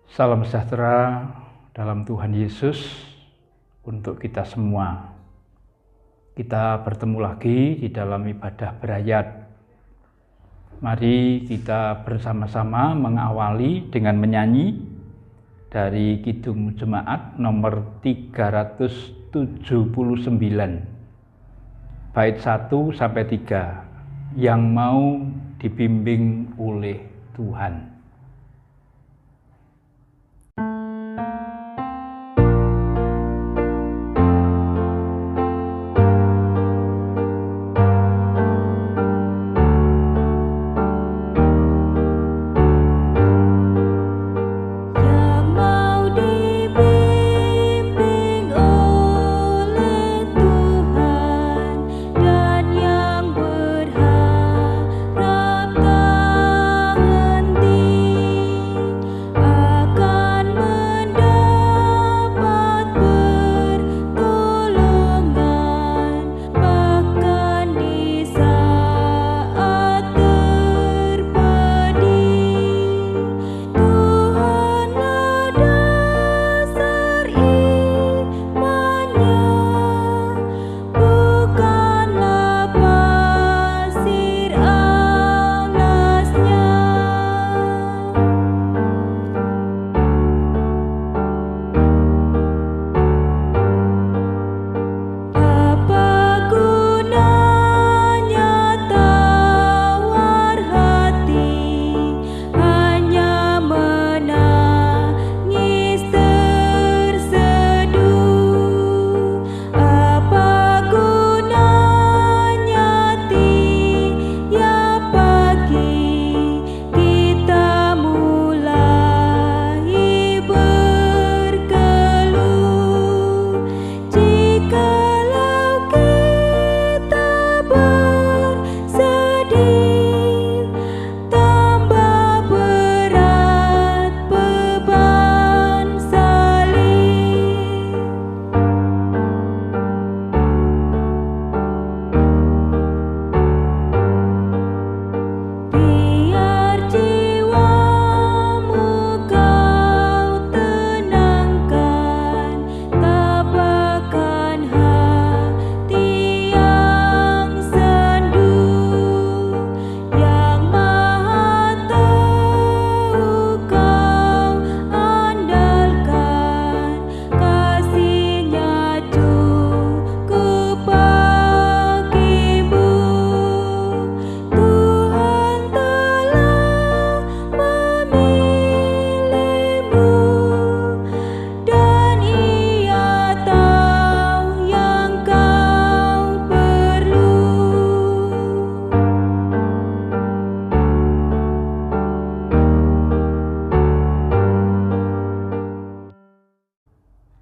Salam sejahtera dalam Tuhan Yesus untuk kita semua. Kita bertemu lagi di dalam ibadah berayat. Mari kita bersama-sama mengawali dengan menyanyi dari Kidung Jemaat nomor 379, bait 1 sampai 3, yang mau dibimbing oleh Tuhan.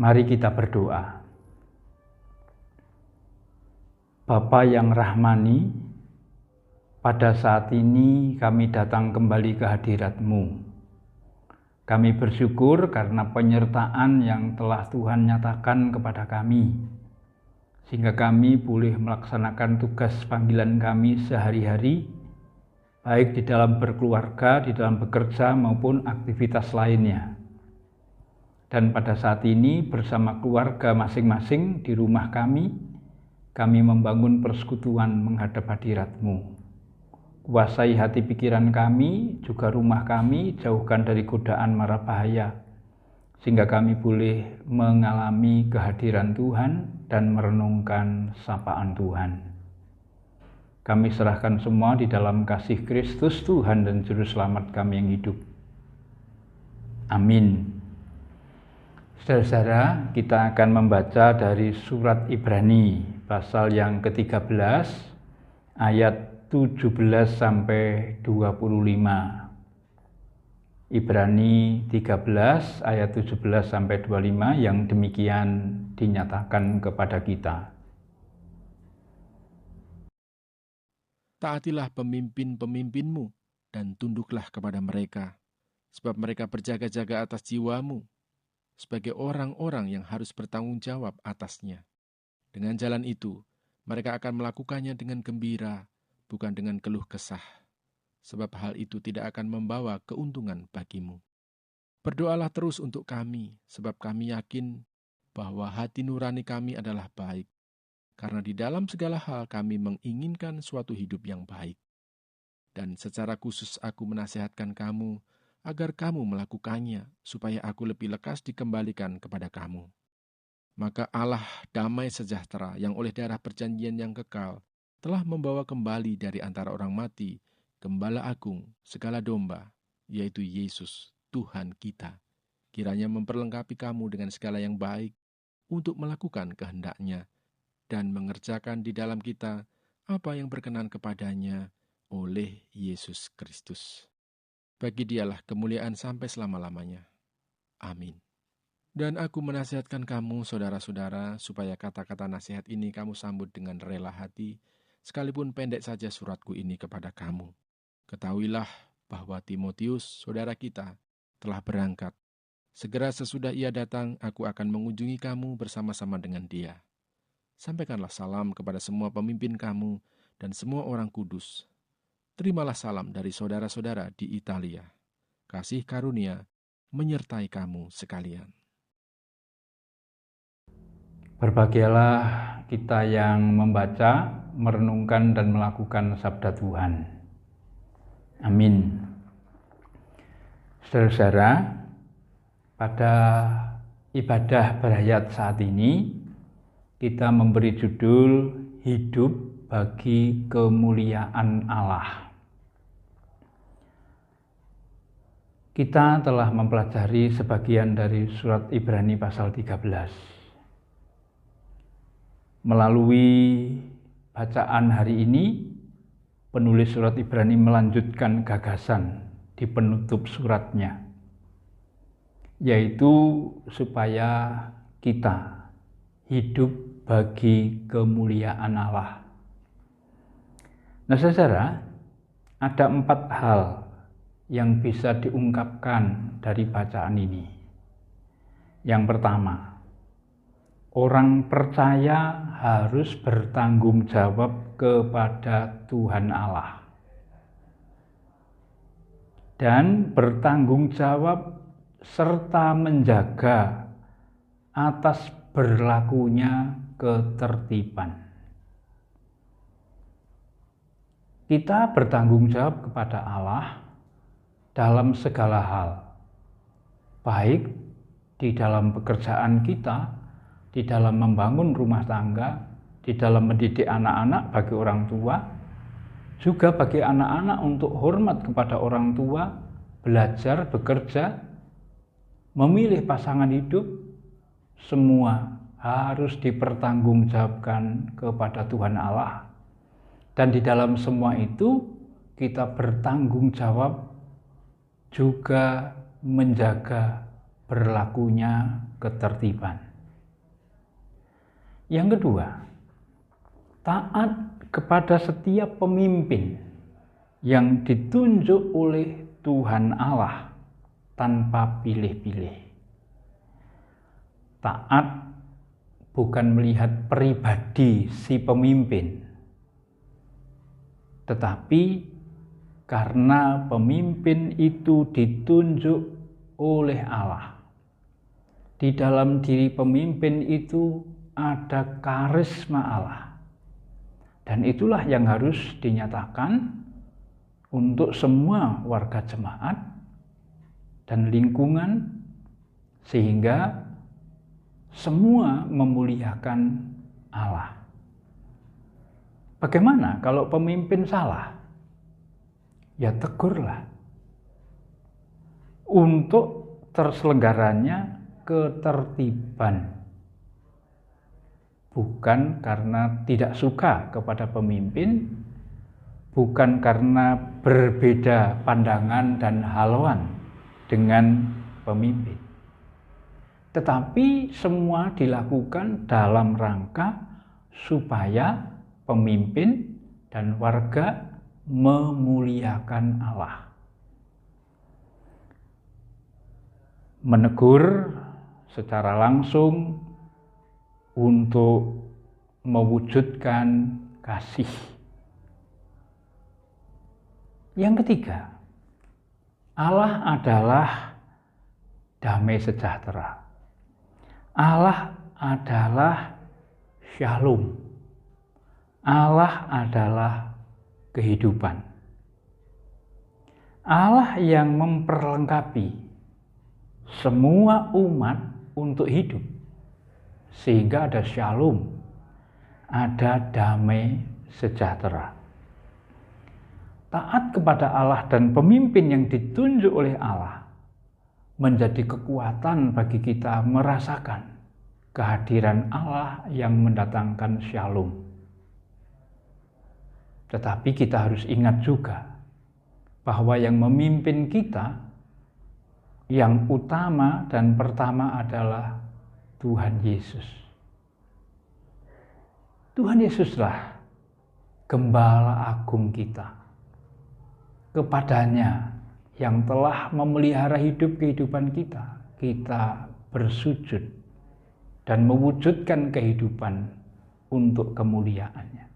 Mari kita berdoa. Bapa yang rahmani, pada saat ini kami datang kembali ke hadirat-Mu. Kami bersyukur karena penyertaan yang telah Tuhan nyatakan kepada kami, sehingga kami boleh melaksanakan tugas panggilan kami sehari-hari, baik di dalam berkeluarga, di dalam bekerja maupun aktivitas lainnya. Dan pada saat ini bersama keluarga masing-masing di rumah kami membangun persekutuan menghadap hadirat-Mu. Kuasai hati pikiran kami, juga rumah kami, jauhkan dari godaan mara bahaya, sehingga kami boleh mengalami kehadiran Tuhan dan merenungkan sapaan Tuhan. Kami serahkan semua di dalam kasih Kristus Tuhan dan Juru Selamat kami yang hidup. Amin. Saudara-saudara, kita akan membaca dari surat Ibrani, pasal yang ke-13, ayat 17 sampai 25. Ibrani 13 ayat 17 sampai 25 yang demikian dinyatakan kepada kita. Taatilah pemimpin-pemimpinmu dan tunduklah kepada mereka, sebab mereka berjaga-jaga atas jiwamu, sebagai orang-orang yang harus bertanggung jawab atasnya. Dengan jalan itu, mereka akan melakukannya dengan gembira, bukan dengan keluh kesah, sebab hal itu tidak akan membawa keuntungan bagimu. Berdoalah terus untuk kami, sebab kami yakin bahwa hati nurani kami adalah baik, karena di dalam segala hal kami menginginkan suatu hidup yang baik. Dan secara khusus aku menasihatkan kamu, agar kamu melakukannya, supaya aku lebih lekas dikembalikan kepada kamu. Maka Allah damai sejahtera yang oleh darah perjanjian yang kekal telah membawa kembali dari antara orang mati Gembala Agung segala domba, yaitu Yesus, Tuhan kita. Kiranya memperlengkapi kamu dengan segala yang baik untuk melakukan kehendak-Nya dan mengerjakan di dalam kita apa yang berkenan kepadanya oleh Yesus Kristus. Bagi Dialah kemuliaan sampai selama-lamanya. Amin. Dan aku menasihatkan kamu, saudara-saudara, supaya kata-kata nasihat ini kamu sambut dengan rela hati, sekalipun pendek saja suratku ini kepada kamu. Ketahuilah bahwa Timotius, saudara kita, telah berangkat. Segera sesudah ia datang, aku akan mengunjungi kamu bersama-sama dengan dia. Sampaikanlah salam kepada semua pemimpin kamu dan semua orang kudus. Terimalah salam dari saudara-saudara di Italia. Kasih karunia menyertai kamu sekalian. Berbahagialah kita yang membaca, merenungkan, dan melakukan sabda Tuhan. Amin. Saudara-saudara, pada ibadah berhayat saat ini, kita memberi judul Hidup bagi Kemuliaan Allah. Kita telah mempelajari sebagian dari surat Ibrani pasal 13. Melalui bacaan hari ini, penulis surat Ibrani melanjutkan gagasan di penutup suratnya, yaitu supaya kita hidup bagi kemuliaan Allah. Nah, saudara, ada 4 hal yang bisa diungkapkan dari bacaan ini. Yang pertama, orang percaya harus bertanggung jawab kepada Tuhan Allah. Dan bertanggung jawab serta menjaga atas berlakunya ketertiban. Kita bertanggung jawab kepada Allah dalam segala hal, baik di dalam pekerjaan kita, di dalam membangun rumah tangga, di dalam mendidik anak-anak bagi orang tua, juga bagi anak-anak untuk hormat kepada orang tua, belajar, bekerja, memilih pasangan hidup, semua harus dipertanggungjawabkan kepada Tuhan Allah. Dan di dalam semua itu, kita bertanggung jawab juga menjaga berlakunya ketertiban. Yang kedua, taat kepada setiap pemimpin yang ditunjuk oleh Tuhan Allah tanpa pilih-pilih. Taat bukan melihat pribadi si pemimpin, tetapi karena pemimpin itu ditunjuk oleh Allah. Di dalam diri pemimpin itu ada karisma Allah. Dan itulah yang harus dinyatakan untuk semua warga jemaat dan lingkungan, sehingga semua memuliakan Allah. Bagaimana kalau pemimpin salah? Ya tegurlah. Untuk terselenggaranya ketertiban. Bukan karena tidak suka kepada pemimpin, bukan karena berbeda pandangan dan haluan dengan pemimpin. Tetapi semua dilakukan dalam rangka supaya pemimpin dan warga memuliakan Allah. Menegur secara langsung untuk mewujudkan kasih. Yang ketiga, Allah adalah damai sejahtera. Allah adalah Shalom. Allah adalah kehidupan. Allah yang memperlengkapi semua umat untuk hidup. Sehingga ada Shalom, ada damai sejahtera. Taat kepada Allah dan pemimpin yang ditunjuk oleh Allah menjadi kekuatan bagi kita merasakan kehadiran Allah yang mendatangkan Shalom. Tetapi kita harus ingat juga bahwa yang memimpin kita yang utama dan pertama adalah Tuhan Yesus. Tuhan Yesuslah Gembala Agung kita. Kepadanya yang telah memelihara hidup kehidupan kita, kita bersujud dan mewujudkan kehidupan untuk kemuliaan-Nya.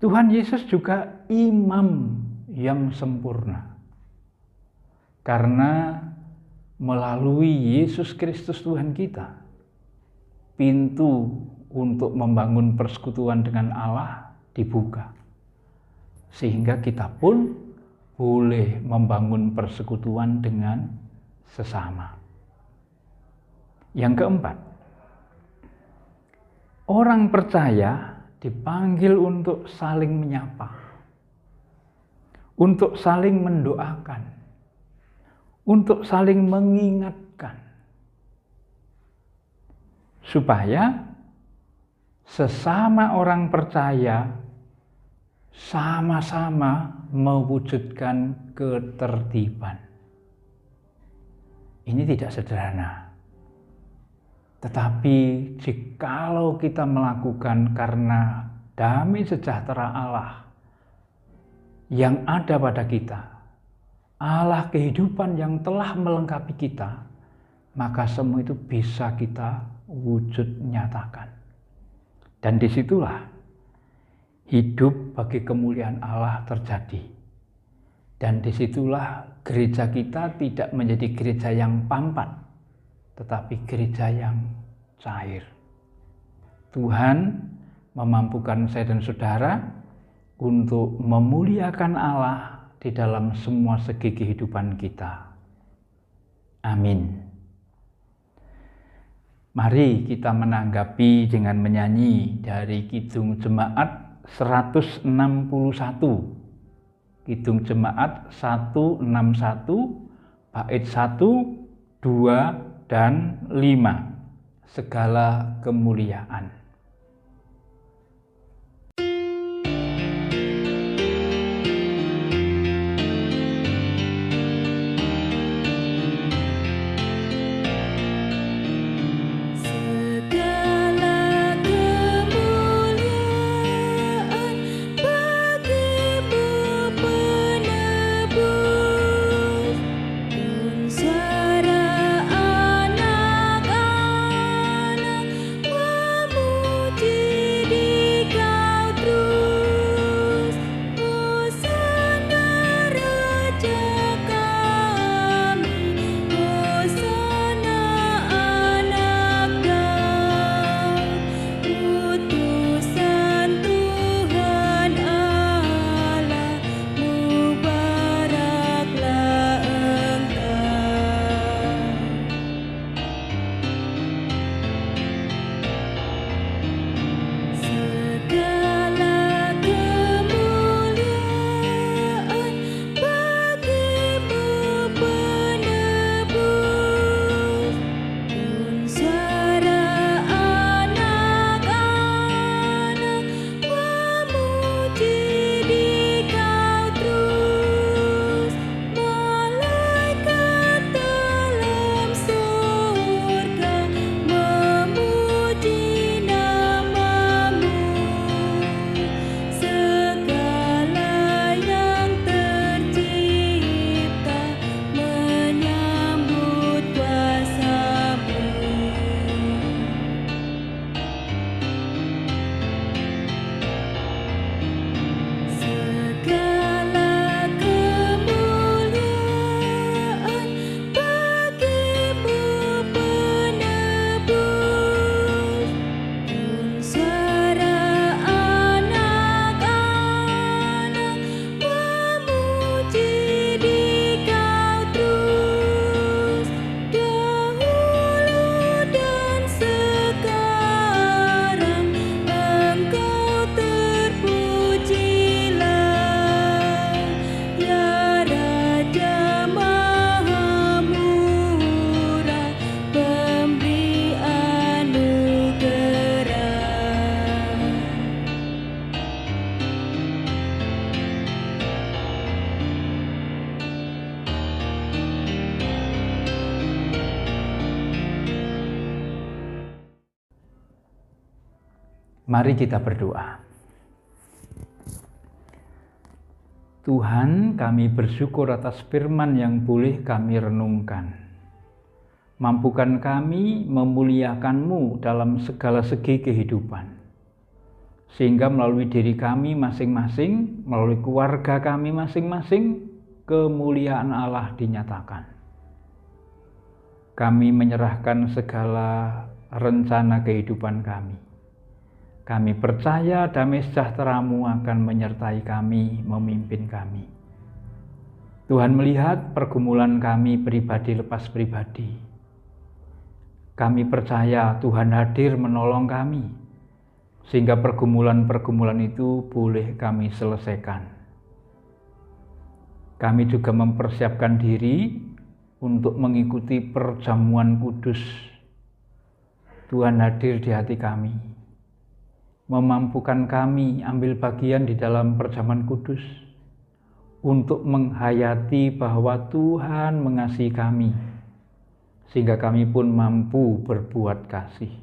Tuhan Yesus juga imam yang sempurna. Karena melalui Yesus Kristus Tuhan kita, pintu untuk membangun persekutuan dengan Allah dibuka. Sehingga kita pun boleh membangun persekutuan dengan sesama. Yang keempat, orang percaya dipanggil untuk saling menyapa, untuk saling mendoakan, untuk saling mengingatkan, supaya sesama orang percaya sama-sama mewujudkan ketertiban. Ini tidak sederhana. Tetapi jikalau kita melakukan karena damai sejahtera Allah yang ada pada kita, Allah kehidupan yang telah melengkapi kita, maka semua itu bisa kita wujud nyatakan. Dan disitulah hidup bagi kemuliaan Allah terjadi. Dan disitulah gereja kita tidak menjadi gereja yang pampat, tetapi gereja yang cair. Tuhan memampukan saya dan saudara untuk memuliakan Allah di dalam semua segi kehidupan kita. Amin. Mari kita menanggapi dengan menyanyi dari Kidung Jemaat 161. Kidung Jemaat 161, bait 1, 2, dan 5, segala kemuliaan. Anak-anak Mari kita berdoa. Tuhan, kami bersyukur atas firman yang boleh kami renungkan. Mampukan kami memuliakan-Mu dalam segala segi kehidupan. Sehingga melalui diri kami masing-masing, melalui keluarga kami masing-masing, kemuliaan Allah dinyatakan. Kami menyerahkan segala rencana kehidupan kami. Kami percaya damai sejahtera-Mu akan menyertai kami, memimpin kami. Tuhan melihat pergumulan kami pribadi lepas pribadi. Kami percaya Tuhan hadir menolong kami, sehingga pergumulan-pergumulan itu boleh kami selesaikan. Kami juga mempersiapkan diri untuk mengikuti perjamuan kudus. Tuhan hadir di hati kami, memampukan kami ambil bagian di dalam perjamuan kudus untuk menghayati bahwa Tuhan mengasihi kami, sehingga kami pun mampu berbuat kasih.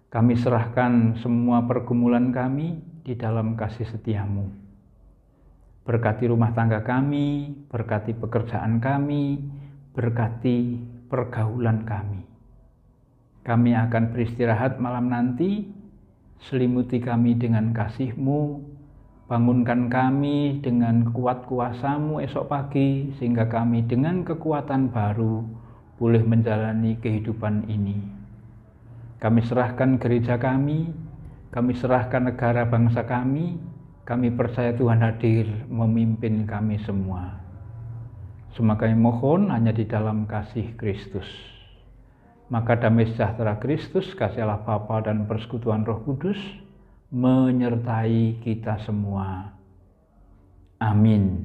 Kami serahkan semua pergumulan kami di dalam kasih setia-Mu. Berkati rumah tangga kami, berkati pekerjaan kami, berkati pergaulan kami. Kami akan beristirahat malam nanti. Selimuti kami dengan kasih-Mu, bangunkan kami dengan kuat kuasa-Mu esok pagi, sehingga kami dengan kekuatan baru boleh menjalani kehidupan ini. Kami serahkan gereja kami serahkan negara bangsa kami percaya Tuhan hadir memimpin kami semua. Semua kami mohon hanya di dalam kasih Kristus. Maka damai sejahtera Kristus, kasih Allah Bapa dan persekutuan Roh Kudus menyertai kita semua. Amin.